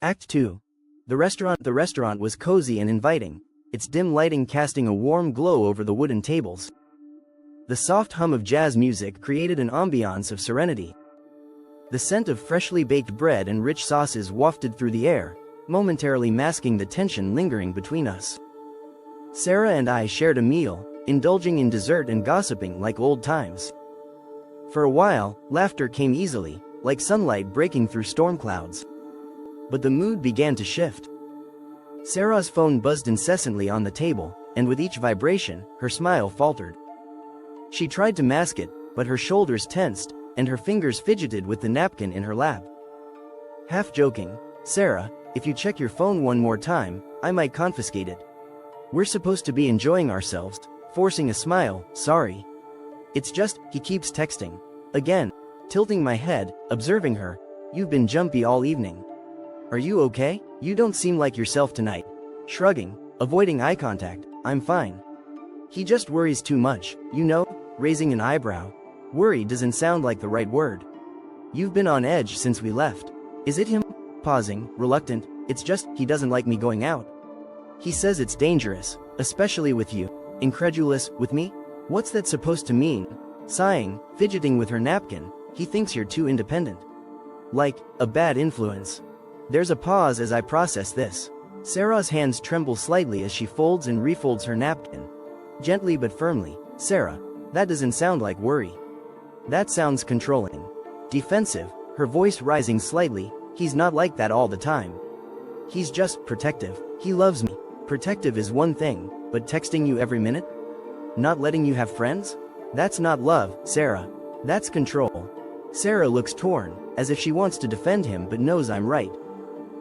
Act 2. The restaurant was cozy and inviting, its dim lighting casting a warm glow over the wooden tables. The soft hum of jazz music created an ambiance of serenity. The scent of freshly baked bread and rich sauces wafted through the air, momentarily masking the tension lingering between us. Sarah and I shared a meal, indulging in dessert and gossiping like old times. For a while, laughter came easily, like sunlight breaking through storm clouds. But the mood began to shift. Sarah's phone buzzed incessantly on the table, and with each vibration, her smile faltered. She tried to mask it, but her shoulders tensed, and her fingers fidgeted with the napkin in her lap. Half joking, "Sarah, if you check your phone one more time, I might confiscate it. We're supposed to be enjoying ourselves," forcing a smile. "Sorry. It's just, he keeps texting." Again, tilting my head, observing her. "You've been jumpy all evening. Are you okay? You don't seem like yourself tonight." Shrugging, avoiding eye contact. "I'm fine. He just worries too much, you know," raising an eyebrow. Worry doesn't sound like the right word. "You've been on edge since we left. Is it him?" Pausing, reluctant. "It's just, he doesn't like me going out. He says it's dangerous, especially with you." Incredulous. "With me? What's that supposed to mean?" Sighing, fidgeting with her napkin. "He thinks you're too independent. Like, a bad influence." There's a pause as I process this. Sarah's hands tremble slightly as she folds and refolds her napkin. Gently but firmly. "Sarah, that doesn't sound like worry. That sounds controlling. Defensive," her voice rising slightly. "He's not like that all the time. He's just protective. He loves me." Protective is one thing, but texting you every minute? Not letting you have friends? That's not love, Sarah. That's control. Sarah looks torn, as if she wants to defend him but knows I'm right.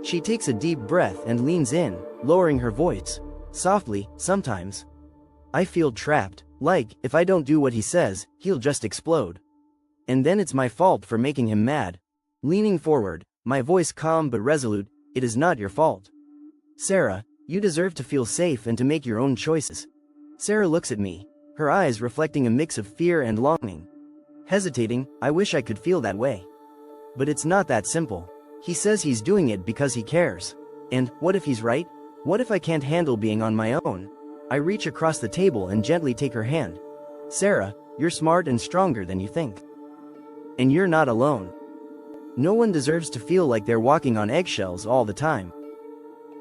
She takes a deep breath and leans in, lowering her voice. Softly, "Sometimes I feel trapped, like, if I don't do what he says, he'll just explode. And then it's my fault for making him mad." Leaning forward, my voice calm but resolute. "It is not your fault. Sarah, you deserve to feel safe and to make your own choices." Sarah looks at me, her eyes reflecting a mix of fear and longing. Hesitating, "I wish I could feel that way. But it's not that simple. He says he's doing it because he cares. And, what if he's right? What if I can't handle being on my own?" I reach across the table and gently take her hand. "Sarah, you're smart and stronger than you think. And you're not alone. No one deserves to feel like they're walking on eggshells all the time.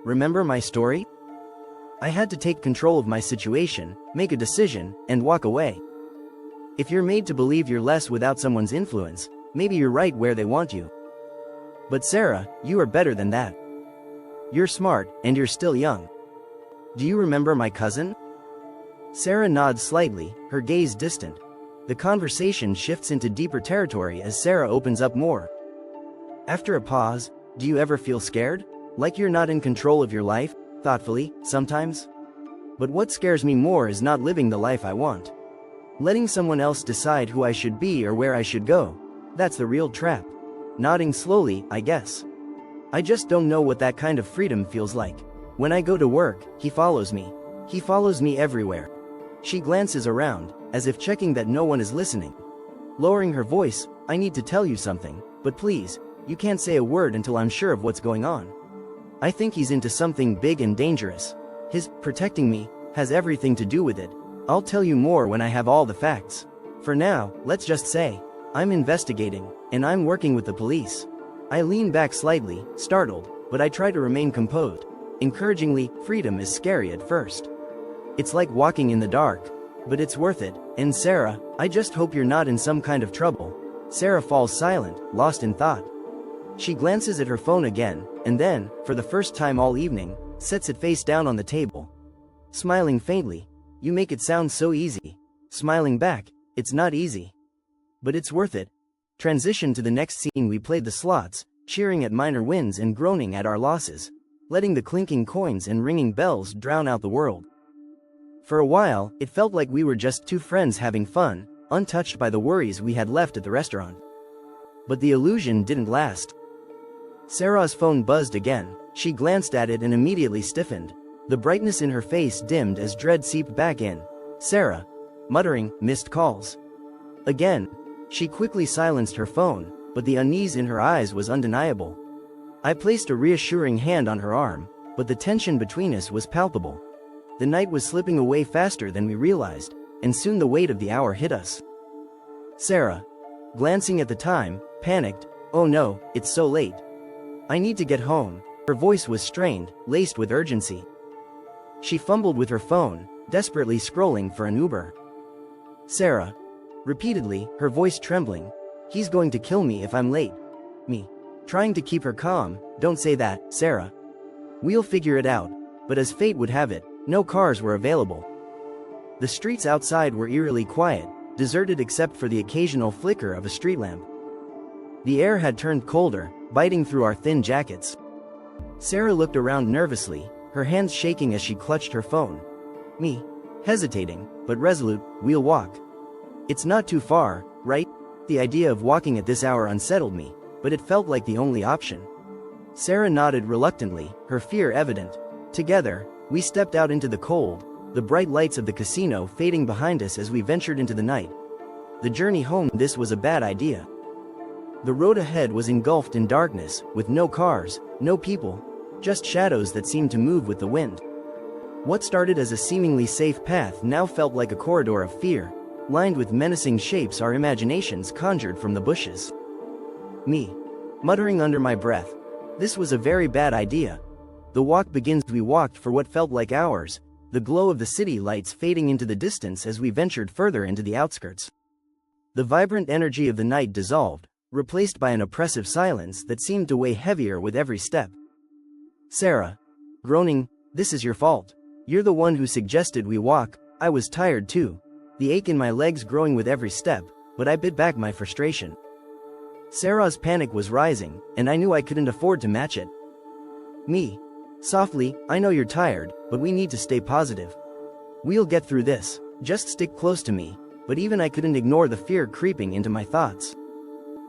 Remember my story? I had to take control of my situation, make a decision, and walk away. If you're made to believe you're less without someone's influence, maybe you're right where they want you. But Sarah, you are better than that. You're smart, and you're still young. Do you remember my cousin?" Sarah nods slightly, her gaze distant. The conversation shifts into deeper territory as Sarah opens up more. After a pause, "Do you ever feel scared? Like you're not in control of your life?" Thoughtfully, "Sometimes. But what scares me more is not living the life I want. Letting someone else decide who I should be or where I should go. That's the real trap." Nodding slowly, "I guess. I just don't know what that kind of freedom feels like. When I go to work, he follows me. He follows me everywhere." She glances around, as if checking that no one is listening. Lowering her voice, "I need to tell you something, but please, you can't say a word until I'm sure of what's going on. I think he's into something big and dangerous. His protecting me has everything to do with it. I'll tell you more when I have all the facts. For now, let's just say, I'm investigating, and I'm working with the police." I lean back slightly, startled, but I try to remain composed. Encouragingly, "Freedom is scary at first. It's like walking in the dark. But it's worth it, and Sarah, I just hope you're not in some kind of trouble." Sarah falls silent, lost in thought. She glances at her phone again, and then, for the first time all evening, sets it face down on the table. Smiling faintly, "You make it sound so easy." Smiling back, "It's not easy. But it's worth it." Transition to the next scene. We played the slots, cheering at minor wins and groaning at our losses, letting the clinking coins and ringing bells drown out the world. For a while, it felt like we were just two friends having fun, untouched by the worries we had left at the restaurant. But the illusion didn't last. Sarah's phone buzzed again. She glanced at it and immediately stiffened. The brightness in her face dimmed as dread seeped back in. "Sarah," muttering, "missed calls." Again. She quickly silenced her phone, but the unease in her eyes was undeniable. I placed a reassuring hand on her arm, but the tension between us was palpable. The night was slipping away faster than we realized, and soon the weight of the hour hit us. Sarah, glancing at the time, panicked, "Oh no, it's so late. I need to get home." Her voice was strained, laced with urgency. She fumbled with her phone, desperately scrolling for an Uber. "Sarah," repeatedly, her voice trembling, "he's going to kill me if I'm late." Me, trying to keep her calm, "Don't say that, Sarah. We'll figure it out." But as fate would have it, no cars were available. The streets outside were eerily quiet, deserted except for the occasional flicker of a street lamp. The air had turned colder, biting through our thin jackets. Sarah looked around nervously, her hands shaking as she clutched her phone. Me, hesitating, but resolute, "We'll walk. It's not too far, right?" The idea of walking at this hour unsettled me, but it felt like the only option. Sarah nodded reluctantly, her fear evident. Together, we stepped out into the cold, the bright lights of the casino fading behind us as we ventured into the night. The journey home, this was a bad idea. The road ahead was engulfed in darkness, with no cars, no people, just shadows that seemed to move with the wind. What started as a seemingly safe path now felt like a corridor of fear, lined with menacing shapes our imaginations conjured from the bushes. Me, muttering under my breath, this was a very bad idea. The walk begins. We walked for what felt like hours, the glow of the city lights fading into the distance as we ventured further into the outskirts. The vibrant energy of the night dissolved, replaced by an oppressive silence that seemed to weigh heavier with every step. Sarah, groaning, "This is your fault. You're the one who suggested we walk." I was tired too, the ache in my legs growing with every step, but I bit back my frustration. Sarah's panic was rising, and I knew I couldn't afford to match it. Me, softly, "I know you're tired, but we need to stay positive. We'll get through this. Just stick close to me." But even I couldn't ignore the fear creeping into my thoughts.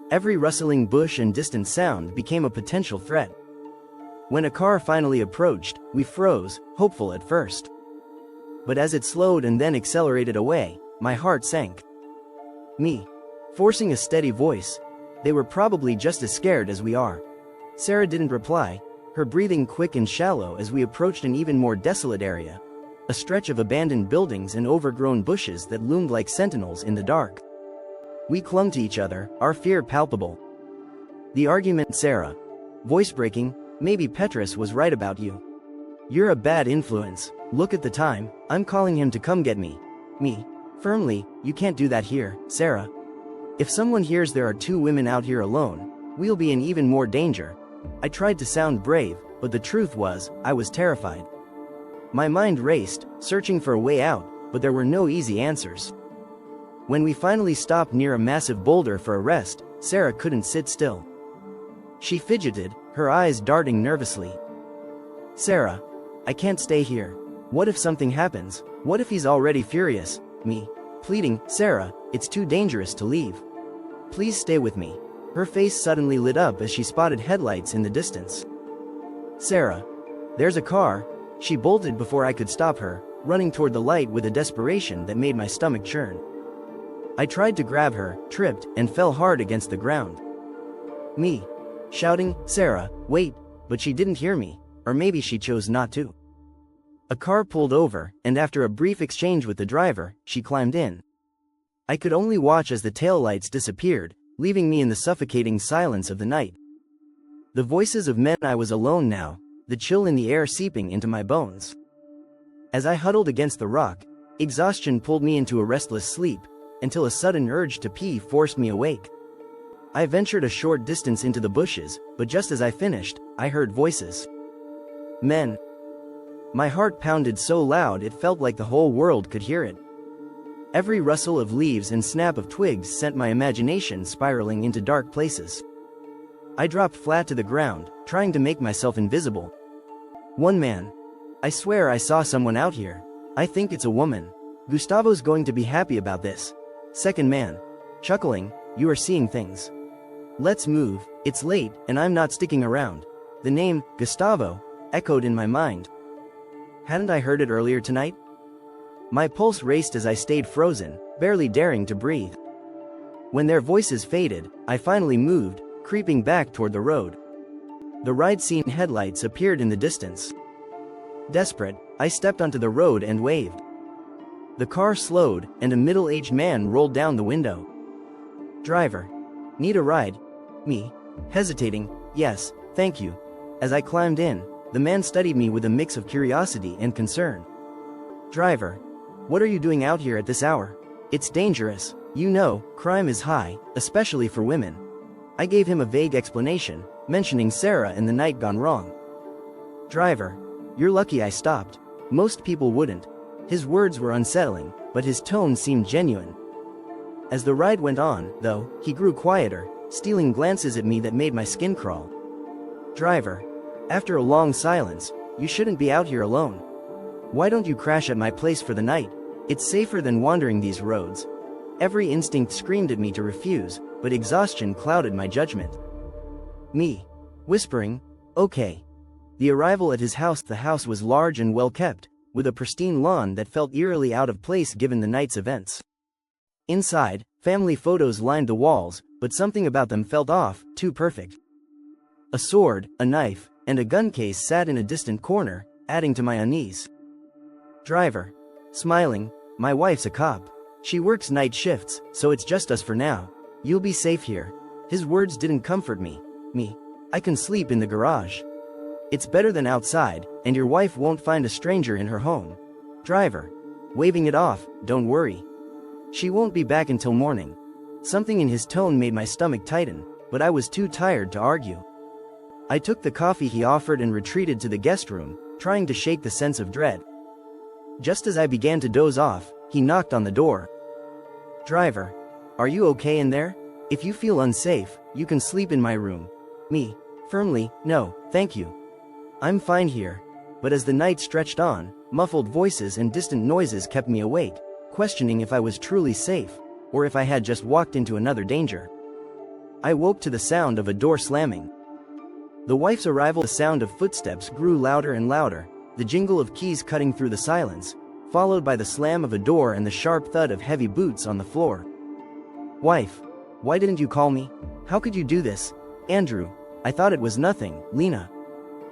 Every rustling bush and distant sound became a potential threat. When a car finally approached, we froze, hopeful at first. But as it slowed and then accelerated away, my heart sank. Me, forcing a steady voice, "They were probably just as scared as we are." Sarah didn't reply, her breathing quick and shallow as we approached an even more desolate area, a stretch of abandoned buildings and overgrown bushes that loomed like sentinels in the dark. We clung to each other, our fear palpable. The argument, Sarah, voice breaking, "Maybe Petrus was right about you. You're a bad influence. Look at the time, I'm calling him to come get me." Me, firmly, "You can't do that here, Sarah. If someone hears there are two women out here alone, we'll be in even more danger." I tried to sound brave, but the truth was, I was terrified. My mind raced, searching for a way out, but there were no easy answers. When we finally stopped near a massive boulder for a rest, Sarah couldn't sit still. She fidgeted, her eyes darting nervously. "Sarah, I can't stay here. What if something happens? What if he's already furious?" Me, pleading, "Sarah, it's too dangerous to leave. Please stay with me." Her face suddenly lit up as she spotted headlights in the distance. "Sarah, there's a car." She bolted before I could stop her, running toward the light with a desperation that made my stomach churn. I tried to grab her, tripped, and fell hard against the ground. Me, shouting, "Sarah, wait," but she didn't hear me, or maybe she chose not to. A car pulled over, and after a brief exchange with the driver, she climbed in. I could only watch as the taillights disappeared, leaving me in the suffocating silence of the night. The voices of men. I was alone now, the chill in the air seeping into my bones. As I huddled against the rock, exhaustion pulled me into a restless sleep, until a sudden urge to pee forced me awake. I ventured a short distance into the bushes, but just as I finished, I heard voices. Men. My heart pounded so loud it felt like the whole world could hear it. Every rustle of leaves and snap of twigs sent my imagination spiraling into dark places. I dropped flat to the ground, trying to make myself invisible. One man. "I swear I saw someone out here. I think it's a woman. Gustavo's going to be happy about this." Second man. Chuckling, "You are seeing things. Let's move, it's late, and I'm not sticking around." The name, Gustavo, echoed in my mind. Hadn't I heard it earlier tonight? My pulse raced as I stayed frozen, barely daring to breathe. When their voices faded, I finally moved, creeping back toward the road. The ride-scene headlights appeared in the distance. Desperate, I stepped onto the road and waved. The car slowed, and a middle-aged man rolled down the window. "Driver. Need a ride?" Me. Hesitating, "Yes, thank you." As I climbed in, the man studied me with a mix of curiosity and concern. "Driver. What are you doing out here at this hour? It's dangerous. You know, crime is high, especially for women." I gave him a vague explanation, mentioning Sarah and the night gone wrong. "Driver. You're lucky I stopped. Most people wouldn't." His words were unsettling, but his tone seemed genuine. As the ride went on, though, he grew quieter, stealing glances at me that made my skin crawl. "Driver. After a long silence, you shouldn't be out here alone. Why don't you crash at my place for the night? It's safer than wandering these roads." Every instinct screamed at me to refuse, but exhaustion clouded my judgment. Me. Whispering, "Okay." The arrival at his house. The house was large and well kept, with a pristine lawn that felt eerily out of place given the night's events. Inside, family photos lined the walls, but something about them felt off, too perfect. A sword, a knife, and a gun case sat in a distant corner, adding to my unease. "Driver." Smiling, "My wife's a cop. She works night shifts, so it's just us for now. You'll be safe here." His words didn't comfort me. Me. "I can sleep in the garage. It's better than outside, and your wife won't find a stranger in her home." "Driver." Waving it off, "Don't worry. She won't be back until morning." Something in his tone made my stomach tighten, but I was too tired to argue. I took the coffee he offered and retreated to the guest room, trying to shake the sense of dread. Just as I began to doze off, he knocked on the door. "Driver. Are you okay in there? If you feel unsafe, you can sleep in my room." Me. Firmly, "No, thank you. I'm fine here." But as the night stretched on, muffled voices and distant noises kept me awake, questioning if I was truly safe, or if I had just walked into another danger. I woke to the sound of a door slamming. The wife's arrival. The sound of footsteps grew louder and louder, the jingle of keys cutting through the silence, followed by the slam of a door and the sharp thud of heavy boots on the floor. "Wife. Why didn't you call me? How could you do this?" "Andrew. I thought it was nothing, Lena."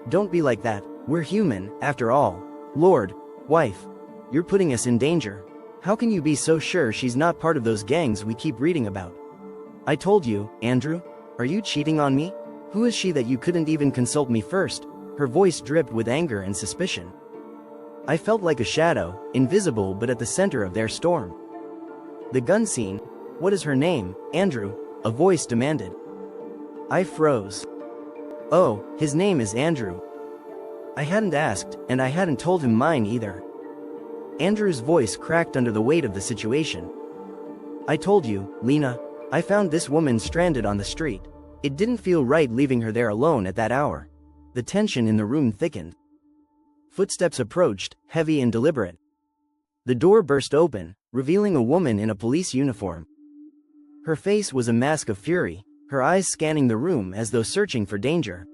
"Don't be like that. We're human, after all." "Lord. Wife. You're putting us in danger. How can you be so sure she's not part of those gangs we keep reading about?" "I told you, Andrew. Are you cheating on me? Who is she that you couldn't even consult me first?" Her voice dripped with anger and suspicion. I felt like a shadow, invisible but at the center of their storm. "The gun scene. What is her name, Andrew?" a voice demanded. I froze. "Oh, his name is Andrew." I hadn't asked, and I hadn't told him mine either. Andrew's voice cracked under the weight of the situation. "I told you, Lena. I found this woman stranded on the street. It didn't feel right leaving her there alone at that hour." The tension in the room thickened. Footsteps approached, heavy and deliberate. The door burst open, revealing a woman in a police uniform. Her face was a mask of fury, her eyes scanning the room as though searching for danger.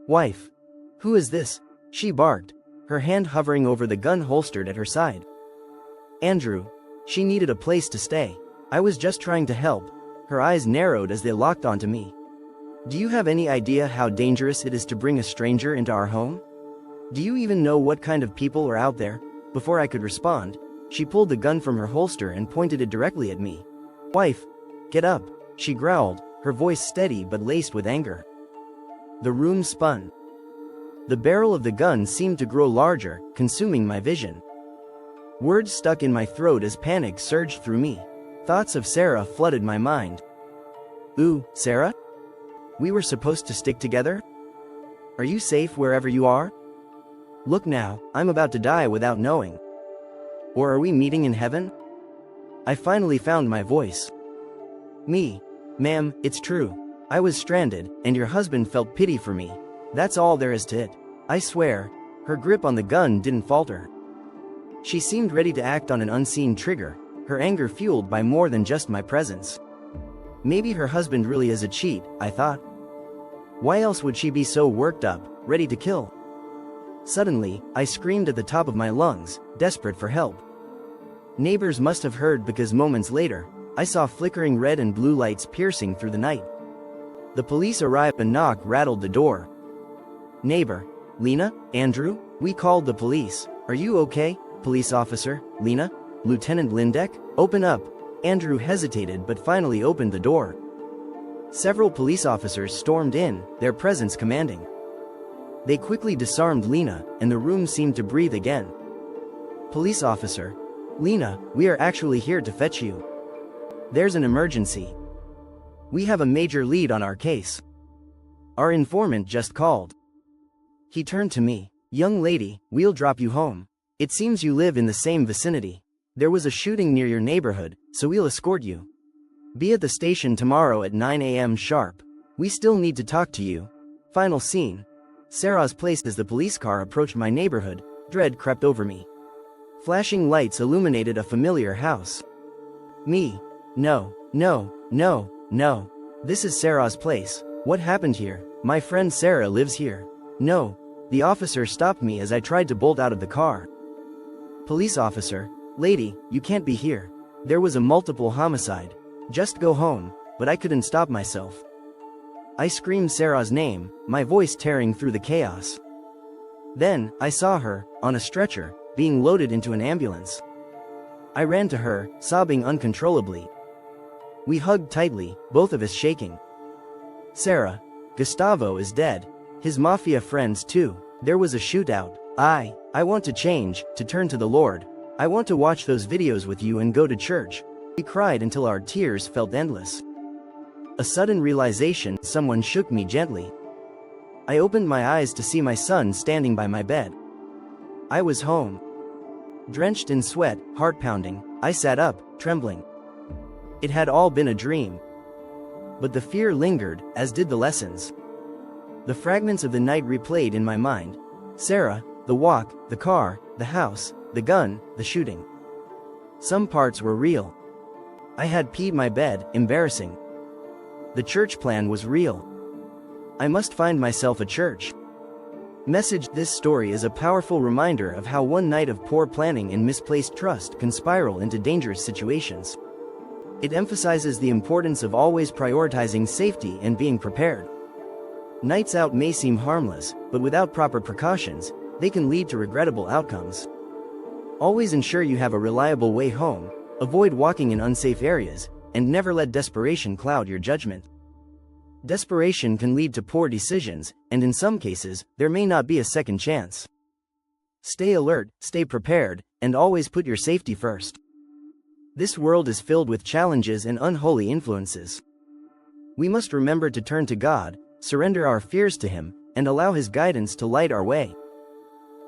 "Wife. Who is this?" she barked, her hand hovering over the gun holstered at her side. "Andrew." She needed a place to stay. I was just trying to help. Her eyes narrowed as they locked onto me. "Do you have any idea how dangerous it is to bring a stranger into our home? Do you even know what kind of people are out there?" Before I could respond, she pulled the gun from her holster and pointed it directly at me. "Wife. Get up," she growled, her voice steady but laced with anger. The room spun. The barrel of the gun seemed to grow larger, consuming my vision. Words stuck in my throat as panic surged through me. Thoughts of Sarah flooded my mind. "Ooh, Sarah? We were supposed to stick together? Are you safe wherever you are? Look now, I'm about to die without knowing. Or are we meeting in heaven?" I finally found my voice. "Me. Ma'am, it's true. I was stranded, and your husband felt pity for me. That's all there is to it. I swear." Her grip on the gun didn't falter. She seemed ready to act on an unseen trigger, her anger fueled by more than just my presence. Maybe her husband really is a cheat, I thought. Why else would she be so worked up, ready to kill? Suddenly, I screamed at the top of my lungs, desperate for help. Neighbors must have heard because moments later, I saw flickering red and blue lights piercing through the night. The police arrived. A knock rattled the door, Neighbor. Lena? Andrew? We called the police. Are you okay? Police officer. Lena? Lieutenant Lindeck? Open up. Andrew hesitated but finally opened the door. Several police officers stormed in, their presence commanding. They quickly disarmed Lena, and the room seemed to breathe again. Police officer. Lena, we are actually here to fetch you. There's an emergency. We have a major lead on our case. Our informant just called. He turned to me. Young lady, we'll drop you home. It seems you live in the same vicinity. There was a shooting near your neighborhood, so we'll escort you. Be at the station tomorrow at 9 a.m. sharp. We still need to talk to you. Final scene. Sarah's place. As the police car approached my neighborhood, dread crept over me. Flashing lights illuminated a familiar house. Me. No, no, no, no. This is Sarah's place. What happened here? My friend Sarah lives here. No. The officer stopped me as I tried to bolt out of the car. Police officer. Lady, you can't be here. There was a multiple homicide. Just go home. But I couldn't stop myself. I screamed Sarah's name, my voice tearing through the chaos. Then, I saw her, on a stretcher, being loaded into an ambulance. I ran to her, sobbing uncontrollably. We hugged tightly, both of us shaking. Sarah. Gustavo is dead. His mafia friends too. There was a shootout. I want to change, to turn to the Lord. I want to watch those videos with you and go to church. We cried until our tears felt endless. A sudden realization, someone shook me gently. I opened my eyes to see my son standing by my bed. I was home. Drenched in sweat, heart pounding, I sat up, trembling. It had all been a dream. But the fear lingered, as did the lessons. The fragments of the night replayed in my mind. Sarah, the walk, the car, the house, the gun, the shooting. Some parts were real. I had peed my bed, embarrassing. The church plan was real. I must find myself a church. Message. This story is a powerful reminder of how one night of poor planning and misplaced trust can spiral into dangerous situations. It emphasizes the importance of always prioritizing safety and being prepared. Nights out may seem harmless, but without proper precautions, they can lead to regrettable outcomes. Always ensure you have a reliable way home, avoid walking in unsafe areas, and never let desperation cloud your judgment. Desperation can lead to poor decisions, and in some cases, there may not be a second chance. Stay alert, stay prepared, and always put your safety first. This world is filled with challenges and unholy influences. We must remember to turn to God, surrender our fears to Him, and allow His guidance to light our way.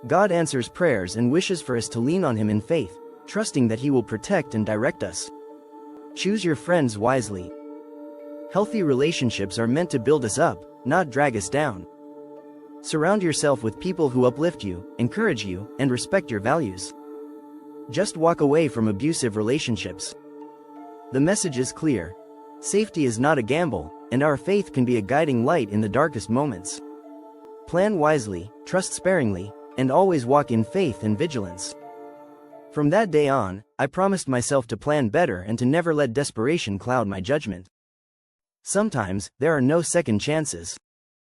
God answers prayers and wishes for us to lean on Him in faith, trusting that He will protect and direct us. Choose your friends wisely. Healthy relationships are meant to build us up, not drag us down. Surround yourself with people who uplift you, encourage you, and respect your values. Just walk away from abusive relationships. The message is clear. Safety is not a gamble, and our faith can be a guiding light in the darkest moments. Plan wisely, trust sparingly, and always walk in faith and vigilance. From that day on, I promised myself to plan better and to never let desperation cloud my judgment. Sometimes, there are no second chances.